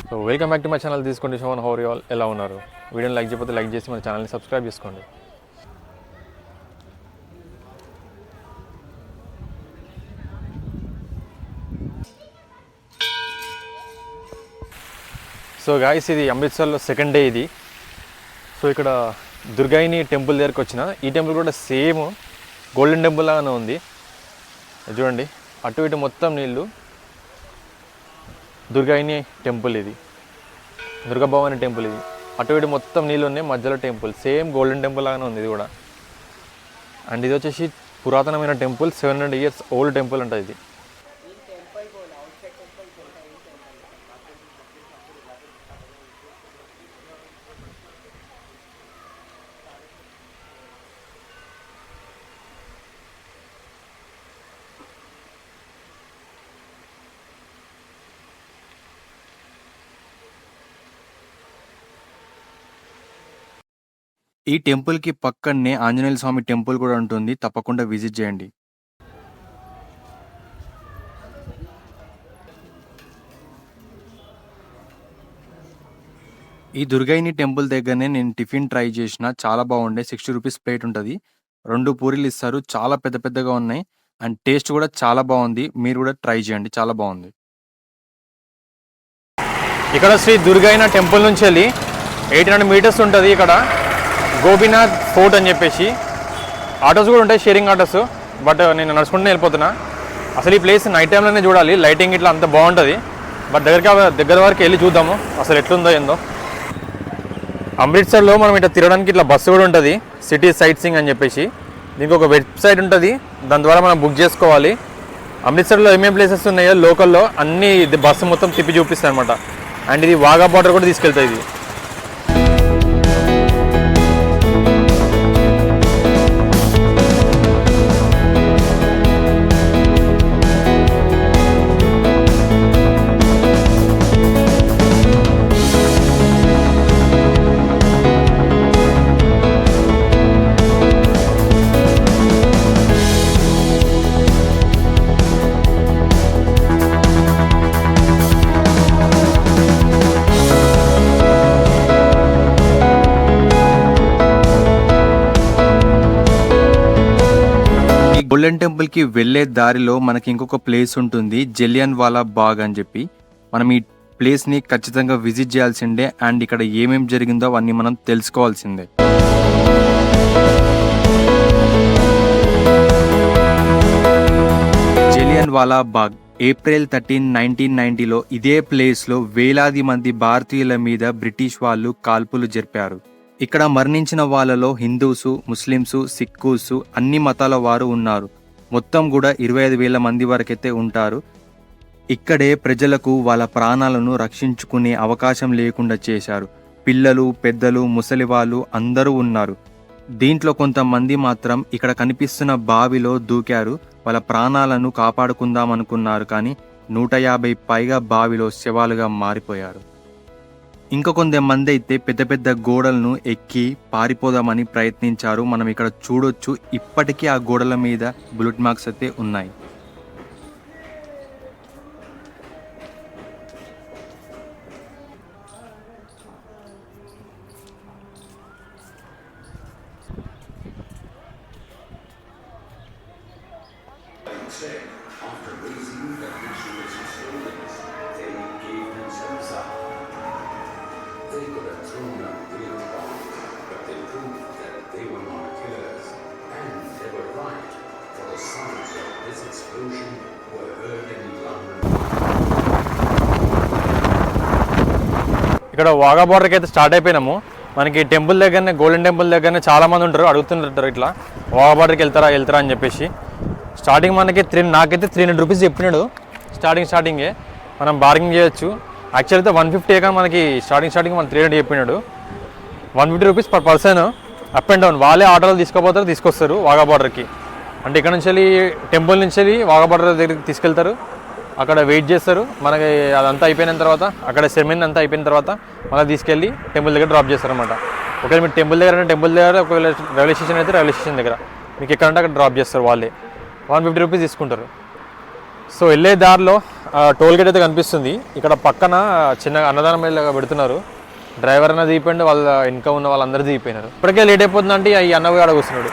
So welcome back to my channel తీసుకోండి shown hour you all ఎలా ఉన్నారు. వీడియోని లైక్ చేయకపోతే లైక్ చేసి మన ఛానల్ని సబ్స్క్రైబ్ చేసుకోండి. సో గాయ్స్, ఇది అమృత్సర్లో సెకండ్ డే ఇది. సో ఇక్కడ దుర్గాయిని టెంపుల్ దగ్గరికి వచ్చిన. ఈ టెంపుల్ కూడా సేమ్ గోల్డెన్ టెంపుల్ లాగానే ఉంది. చూడండి, అటు ఇటు మొత్తం నీళ్ళు. దుర్గాయిని టెంపుల్ ఇది, దుర్గాభవాని టెంపుల్ ఇది. అటు ఇటు మొత్తం నీళ్ళు ఉన్నాయి, మధ్యలో టెంపుల్ సేమ్ గోల్డెన్ టెంపుల్ లాగానే ఉంది ఇది కూడా. అండ్ ఇది వచ్చేసి పురాతనమైన టెంపుల్, 700 years ఓల్డ్ టెంపుల్ అంట ఇది. ఈ టెంపుల్కి పక్కనే ఆంజనేయ స్వామి టెంపుల్ కూడా ఉంటుంది, తప్పకుండా విజిట్ చేయండి. ఈ దుర్గాయిని టెంపుల్ దగ్గరనే నేను టిఫిన్ ట్రై చేసిన, చాలా బాగుండే. 60 రూపీస్ ప్లేట్ ఉంటుంది. 2 పూరీలు ఇస్తారు, చాలా పెద్ద పెద్దగా ఉన్నాయి. అండ్ టేస్ట్ కూడా చాలా బాగుంది. మీరు కూడా ట్రై చేయండి, చాలా బాగుంది. ఇక్కడ శ్రీ దుర్గాయిన టెంపుల్ నుంచి వెళ్ళి 800 meters ఉంటుంది. ఇక్కడ గోపీనాథ్ ఫోర్ట్ అని చెప్పేసి ఆటోస్ కూడా ఉంటాయి, షేరింగ్ ఆటోస్. బట్ నేను నడుచుకుంటూ వెళ్ళిపోతున్నా. అసలు ఈ ప్లేస్ నైట్ టైంలోనే చూడాలి, లైటింగ్ ఇట్లా అంత బాగుంటుంది. బట్ దగ్గర వరకు వెళ్ళి చూద్దాము అసలు ఎట్లుందో ఏందో. అమృత్సర్లో మనం ఇట్లా తిరగడానికి ఇట్లా బస్సు కూడా ఉంటుంది, సిటీ సైట్ సీయింగ్ అని చెప్పేసి. దీనికి ఒక వెబ్సైట్ ఉంటుంది, దాని ద్వారా మనం బుక్ చేసుకోవాలి. అమృత్సర్లో ఏమేమి ప్లేసెస్ ఉన్నాయో లోకల్లో అన్నీ ఇది బస్సు మొత్తం తిప్పి చూపిస్తాయి అనమాట. అండ్ ఇది వాఘా బార్డర్ కూడా తీసుకెళ్తాయి ఇది. గోల్డెన్ టెంపుల్కి వెళ్ళే దారిలో మనకి ఇంకొక ప్లేస్ ఉంటుంది, జలియన్ వాలా బాగ్ అని చెప్పి. మనం ఈ ప్లేస్ని ఖచ్చితంగా విజిట్ చేయాల్సిందే. అండ్ ఇక్కడ ఏమేమి జరిగిందో అవన్నీ మనం తెలుసుకోవాల్సిందే. జలియన్ వాలా బాగ్ April 13, 1990లో ఇదే ప్లేస్లో వేలాది మంది భారతీయుల మీద బ్రిటిష్ వాళ్ళు కాల్పులు జరిపారు. ఇక్కడ మరణించిన వాళ్ళలో హిందూసు, ముస్లింసు, సిక్కుసు అన్ని మతాల వారు ఉన్నారు. మొత్తం కూడా 25,000 మంది వరకైతే ఉంటారు. ఇక్కడే ప్రజలకు వాళ్ళ ప్రాణాలను రక్షించుకునే అవకాశం లేకుండా చేశారు. పిల్లలు, పెద్దలు, ముసలి వాళ్ళు అందరూ ఉన్నారు. దీంట్లో కొంతమంది మాత్రం ఇక్కడ కనిపిస్తున్న బావిలో దూకారు, వాళ్ళ ప్రాణాలను కాపాడుకుందాం అనుకున్నారు. కానీ 150 పైగా బావిలో శవాలుగా మారిపోయారు. ఇంకా కొంతమంది అయితే పెద్ద పెద్ద గోడలను ఎక్కి పారిపోదామని ప్రయత్నించారు. మనం ఇక్కడ చూడొచ్చు, ఇప్పటికీ ఆ గోడల మీద బుల్లెట్ మార్క్స్ అయితే ఉన్నాయి. ఇక్కడ వాఘా బార్డర్కి అయితే స్టార్ట్ అయిపోయినాము. మనకి టెంపుల్ దగ్గరనే, గోల్డెన్ టెంపుల్ దగ్గరనే చాలామంది ఉంటారు, అడుగుతుంటారు ఇట్లా వాఘా బార్డర్కి వెళ్తారా అని చెప్పేసి. స్టార్టింగ్ మనకి నాకైతే 300 రూపీస్ చెప్పినాడు స్టార్టింగే. మనం బార్గింగ్ చేయొచ్చు. యాక్చువల్ అయితే 150 కానీ మనకి స్టార్టింగ్ మనం 300 చెప్పినాడు. 150 rupees per person up and down. వాళ్ళే ఆటోలో తీసుకొస్తారు వాఘా బార్డర్కి. అంటే ఇక్కడ నుంచి వెళ్ళి టెంపుల్ నుంచి వెళ్ళి వాఘా బార్డర్ దగ్గరికి తీసుకెళ్తారు. అక్కడ వెయిట్ చేస్తారు. మనకి అదంతా అయిపోయిన తర్వాత, అక్కడ సెరెమనీ అంతా అయిపోయిన తర్వాత మళ్ళీ తీసుకెళ్ళి టెంపుల్ దగ్గర డ్రాప్ చేస్తారు అనమాట. ఒకవేళ మీరు టెంపుల్ దగ్గర, ఒకవేళ రైల్వే స్టేషన్ అయితే రైల్వే స్టేషన్ దగ్గర మీకు ఎక్కడంటే అక్కడ డ్రాప్ చేస్తారు వాళ్ళే. 150 రూపీస్ తీసుకుంటారు. సో వెళ్ళే దారిలో టోల్ గేట్ అయితే కనిపిస్తుంది. ఇక్కడ పక్కన చిన్నగా అన్నదానం పెడుతున్నారు. డ్రైవర్ అన్న దిగిపోయింది, వాళ్ళ ఇంకా ఉన్న వాళ్ళందరూ దిగిపోయినారు. ఇప్పటికే లేట్ అయిపోతుందంటే ఈ అన్న పోయి అడగొస్తున్నాడు.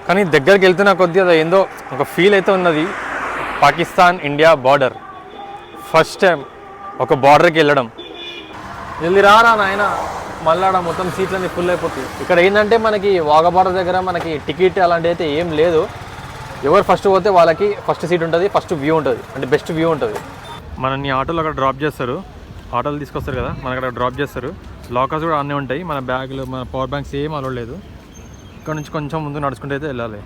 కానీ దగ్గరికి వెళ్తున్న కొద్దీ అది ఏందో ఒక ఫీల్ అయితే ఉన్నది. Pakistan India border, first time ఒక బార్డర్కి వెళ్ళడం. వెళ్ళి రారా నాయన, మళ్ళీ ఆడ మొత్తం సీట్లన్నీ ఫుల్ అయిపోతాయి. ఇక్కడ ఏంటంటే మనకి వాఘా బార్డర్ దగ్గర మనకి టికెట్ అలాంటివి అయితే ఏం లేదు. ఎవరు ఫస్ట్ పోతే వాళ్ళకి ఫస్ట్ సీట్ ఉంటుంది, ఫస్ట్ వ్యూ ఉంటుంది, అంటే బెస్ట్ వ్యూ ఉంటుంది. మనని ఆటోలో అక్కడ డ్రాప్ చేస్తారు, ఆటోలు తీసుకొస్తారు కదా, మనకు అక్కడ డ్రాప్ చేస్తారు. లాకర్స్ కూడా అన్నీ ఉంటాయి. మన బ్యాగులు, మన పవర్ బ్యాంక్స్ ఏం అలౌడ్ లేదు. ఇక్కడ నుంచి కొంచెం ముందు నడుచుకుంటూ అయితే వెళ్ళాలి.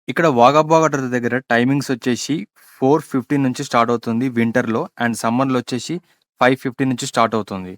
ఇక్కడ వాఘా బార్డర్ దగ్గర టైమింగ్స్ వచ్చేసి 4:15 నుంచి స్టార్ట్ అవుతుంది వింటర్లో, అండ్ సమ్మర్లో వచ్చేసి 5:15 నుంచి స్టార్ట్ అవుతుంది.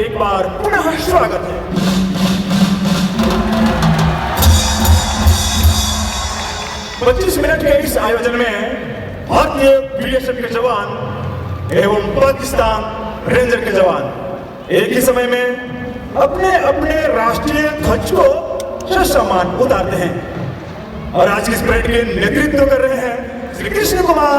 एक बार पुनः स्वागत है। पच्चीस मिनट के इस आयोजन में भारतीय बीएसएफ के जवान एवं पाकिस्तान रेंजर के जवान एक ही समय में अपने अपने राष्ट्रीय ध्वज को ससम्मान उतारते हैं और आज की इस परेड के नेतृत्व कर रहे हैं श्री कृष्ण कुमार।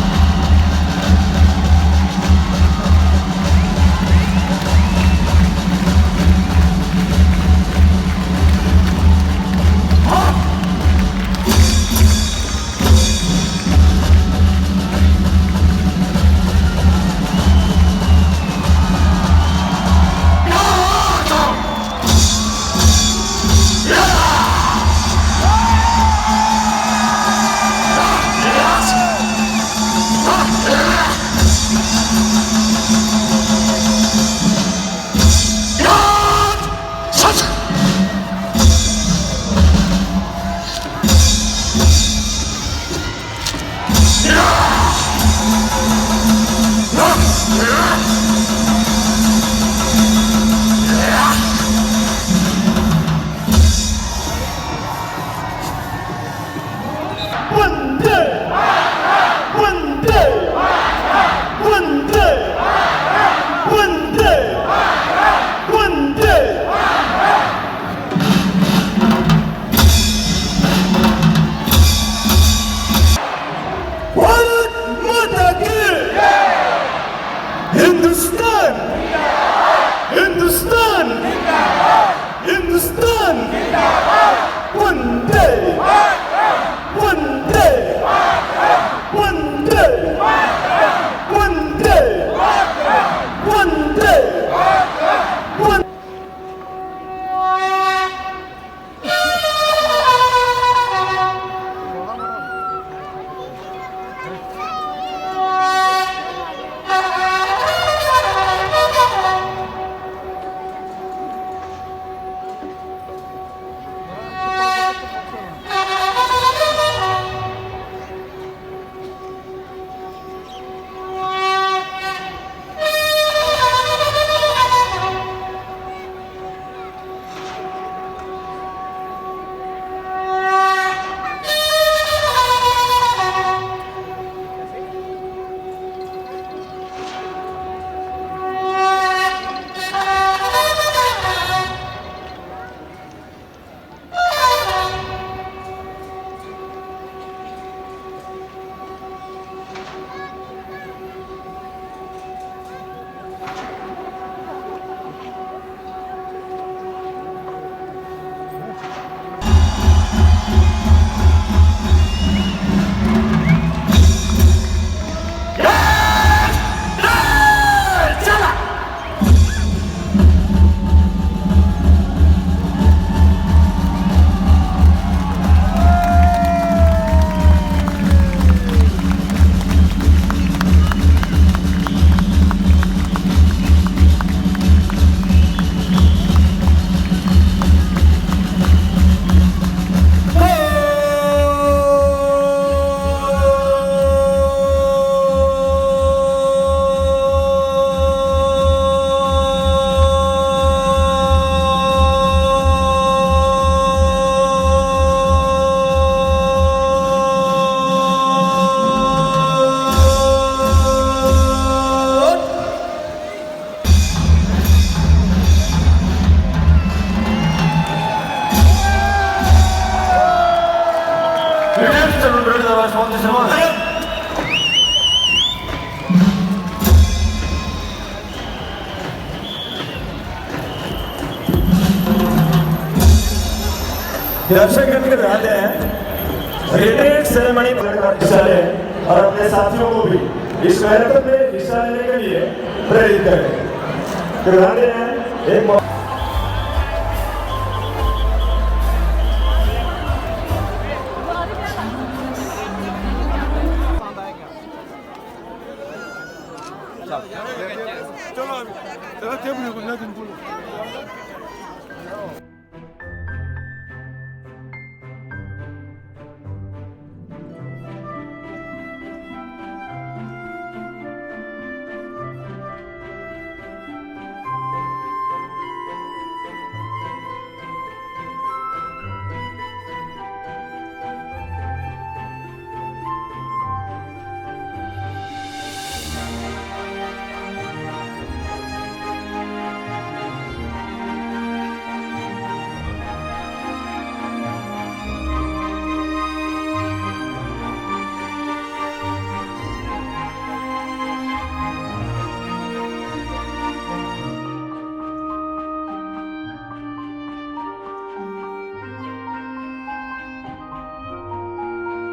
दर्शक रहते हैं रिट्रीट सेरेमनी हिस्सा लें और अपने साथियों को भी इस मैराथन में हिस्सा लेने के लिए प्रेरित करें। तो रहते हैं एक चलो